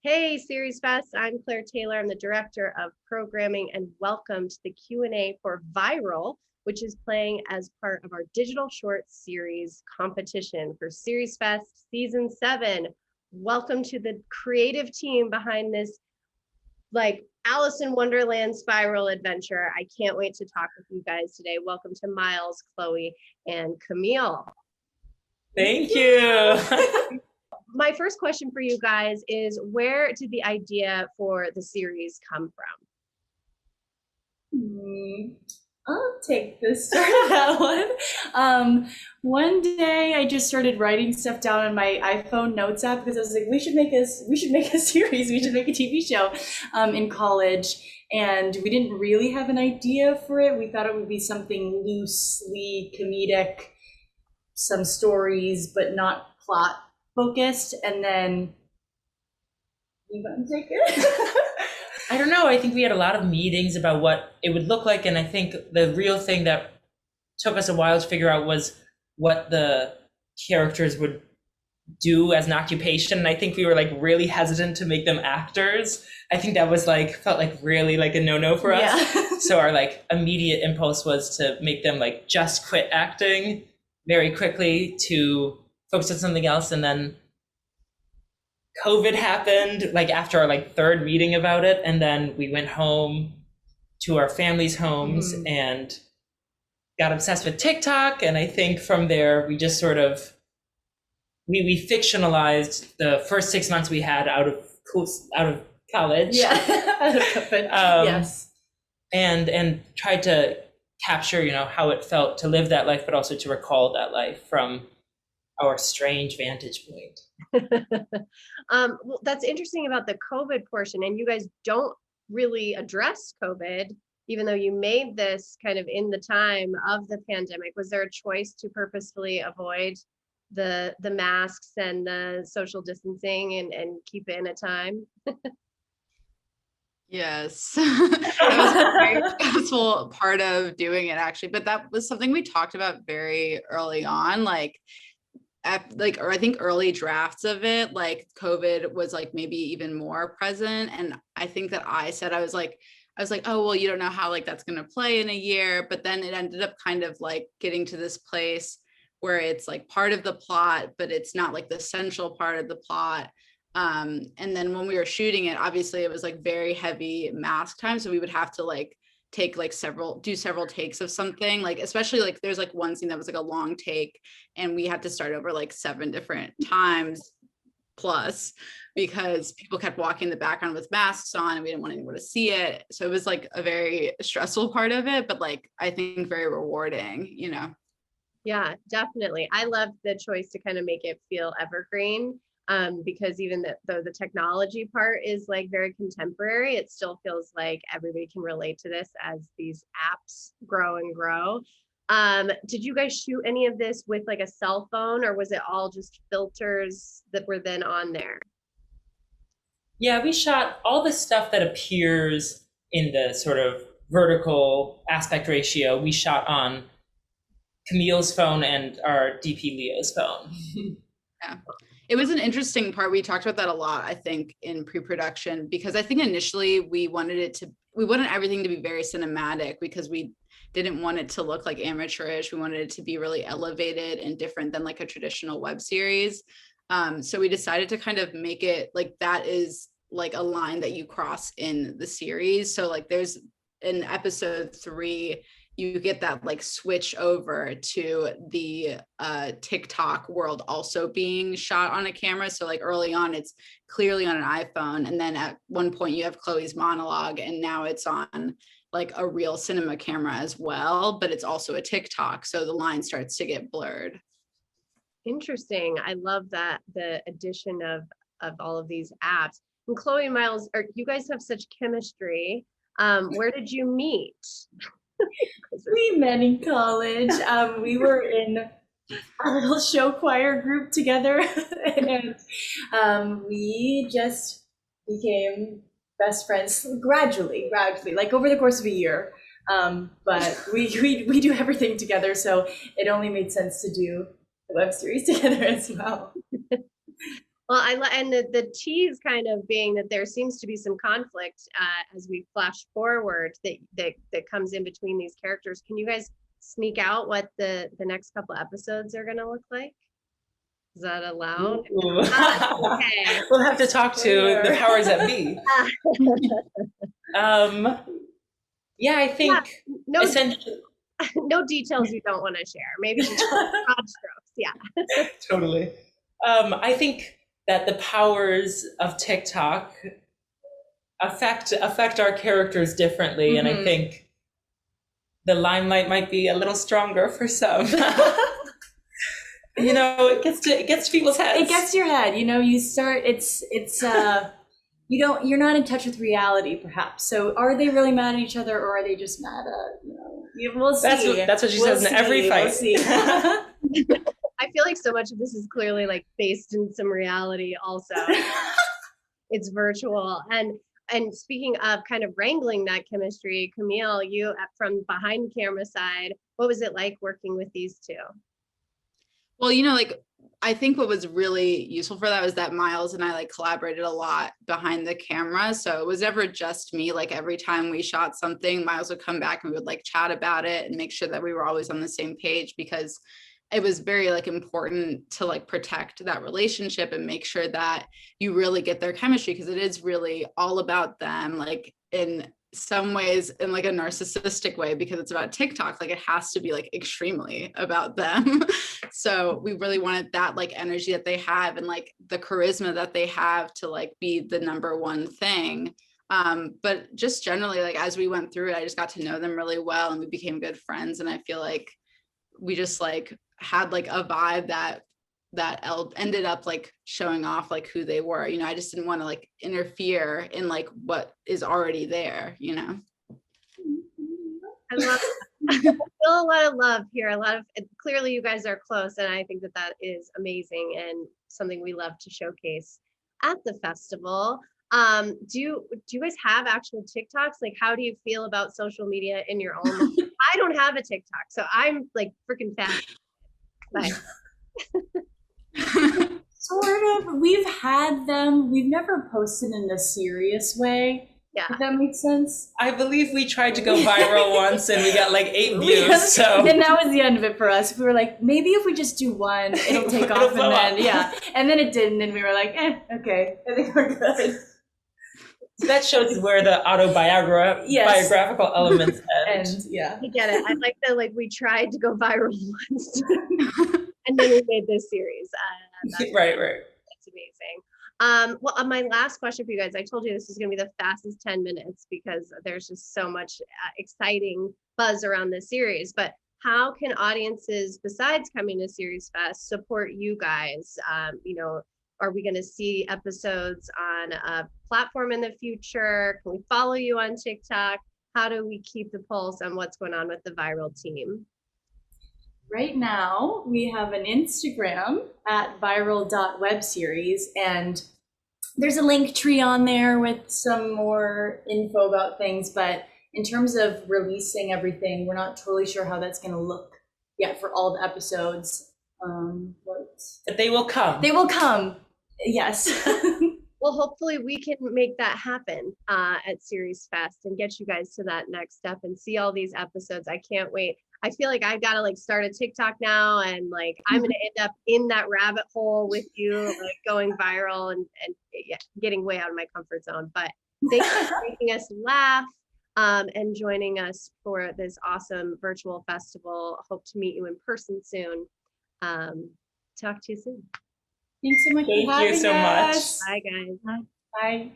Hey, SeriesFest. I'm Claire Taylor. I'm the Director of Programming, and welcome to the Q&A for Viral, which is playing as part of our digital short series competition for SeriesFest Season 7. Welcome to the creative team behind this, like, Alice in Wonderland spiral adventure. I can't wait to talk with you guys today. Welcome to Miles, Chloe, and Camille. Thank you. My first question for you guys is, where did the idea for the series come from? I'll take the start of that one. One day I just started writing stuff down on my iPhone notes app because I was like, we should make a series, we should make a TV show in college. And we didn't really have an idea for it. We thought it would be something loosely comedic, some stories, but not plot focused. And then you want to take it? I don't know. I think we had a lot of meetings about what it would look like. And I think the real thing that took us a while to figure out was what the characters would do as an occupation. And I think we were like really hesitant to make them actors. I think that was like, felt like really like a no-no for us. Yeah. So our like immediate impulse was to make them like just quit acting very quickly to focus on something else. And then COVID happened like after our like third meeting about it. And then we went home to our families' homes and got obsessed with TikTok. And I think from there, we just sort of, we fictionalized the first 6 months we had out of college. Yeah, out of COVID. Yes. And tried to capture, how it felt to live that life, but also to recall that life from our strange vantage point. Well, that's interesting about the COVID portion, and you guys don't really address COVID, even though you made this kind of in the time of the pandemic. Was there a choice to purposefully avoid the masks and the social distancing and keep it in a time? Yes, that was a very stressful part of doing it, actually. But that was something we talked about very early on, or I think early drafts of it, like COVID was like maybe even more present. And I think that I was like, oh, well, you don't know how like that's going to play in a year. But then it ended up kind of like getting to this place where it's like part of the plot, but it's not like the central part of the plot. And then when we were shooting it, obviously it was like very heavy mask time. So we would have to like take like several takes of something, like especially like there's like one scene that was like a long take and we had to start over like 7 different times plus because people kept walking in the background with masks on and we didn't want anyone to see it. So it was like a very stressful part of it, but like I think very rewarding, Yeah, definitely. I loved the choice to kind of make it feel evergreen. Because even though the technology part is like very contemporary, it still feels like everybody can relate to this as these apps grow and grow. Did you guys shoot any of this with like a cell phone, or was it all just filters that were then on there? Yeah, we shot all the stuff that appears in the sort of vertical aspect ratio. We shot on Camille's phone and our DP Leo's phone. Yeah. It was an interesting part. We talked about that a lot, I think, in pre-production, because I think initially we wanted everything to be very cinematic because we didn't want it to look like amateurish. We wanted it to be really elevated and different than like a traditional web series. So we decided to kind of make it like that is like a line that you cross in the series. So like there's in episode 3, you get that like switch over to the TikTok world also being shot on a camera. So like early on, it's clearly on an iPhone. And then at one point you have Chloe's monologue and now it's on like a real cinema camera as well, but it's also a TikTok. So the line starts to get blurred. Interesting. I love that, the addition of all of these apps. And Chloe and Miles, you guys have such chemistry. Where did you meet? We met in college. We were in a little show choir group together, and we just became best friends gradually, like over the course of a year. But we do everything together, so it only made sense to do the web series together as well. Well, and the tease kind of being that there seems to be some conflict as we flash forward that comes in between these characters. Can you guys sneak out what the next couple episodes are going to look like? Is that allowed? Okay. We'll have to talk to the powers that be. Yeah, I think No, essentially. no details you don't want to share. Maybe just broad strokes. Yeah. Totally. I think that the powers of TikTok affect our characters differently, and I think the limelight might be a little stronger for some. You know, it gets to people's heads. It gets to your head. You know, you start. It's you're not in touch with reality, perhaps. So, are they really mad at each other, or are they just mad at We'll see. That's what she says in every fight. We'll see. I feel like so much of this is clearly like based in some reality also. It's virtual. And speaking of kind of wrangling that chemistry, Camille, you from behind camera side, what was it like working with these two? Well, like I think what was really useful for that was that Miles and I like collaborated a lot behind the camera. So it was never just me. Like every time we shot something, Miles would come back and we would like chat about it and make sure that we were always on the same page, because it was very like important to like protect that relationship and make sure that you really get their chemistry, because it is really all about them, like in some ways in like a narcissistic way, because it's about TikTok. Like it has to be like extremely about them. So we really wanted that like energy that they have and like the charisma that they have to like be the number one thing. But just generally, like as we went through it, I just got to know them really well and we became good friends. And I feel like we just like had like a vibe that ended up like showing off like who they were. I just didn't want to like interfere in like what is already there. I love I feel a lot of love here. Clearly you guys are close, and I think that is amazing and something we love to showcase at the festival. Do you guys have actual TikToks? Like, how do you feel about social media in your own life? I don't have a TikTok, so I'm like freaking fascinated. Sort of. We've had them. We've never posted in a serious way. Yeah. If that makes sense. I believe we tried to go viral once and we got like 8 views. And that was the end of it for us. We were like, maybe if we just do one, it'll take off. And then, yeah. And then it didn't. And we were like, okay, I think we're good. So that shows where the biographical elements end. And yeah. I get it. I like that, like, we tried to go viral once and then we made this series. Right. That's amazing. Well, my last question for you guys, I told you this is going to be the fastest 10 minutes because there's just so much exciting buzz around this series. But how can audiences, besides coming to SeriesFest, support you guys? Are we going to see episodes on a platform in the future? Can we follow you on TikTok? How do we keep the pulse on what's going on with the Viral team? Right now, we have an Instagram at viral.webseries, and there's a link tree on there with some more info about things. But in terms of releasing everything, we're not totally sure how that's going to look yet for all the episodes. But they will come. They will come. Yes. Well, hopefully we can make that happen at SeriesFest and get you guys to that next step and see all these episodes. I can't wait. I feel like I've got to like start a TikTok now, and like I'm going to end up in that rabbit hole with you, like going viral and getting way out of my comfort zone. But thank you for making us laugh and joining us for this awesome virtual festival. Hope to meet you in person soon. Talk to you soon. Thanks so much. Thank you so much. Bye, guys. Bye.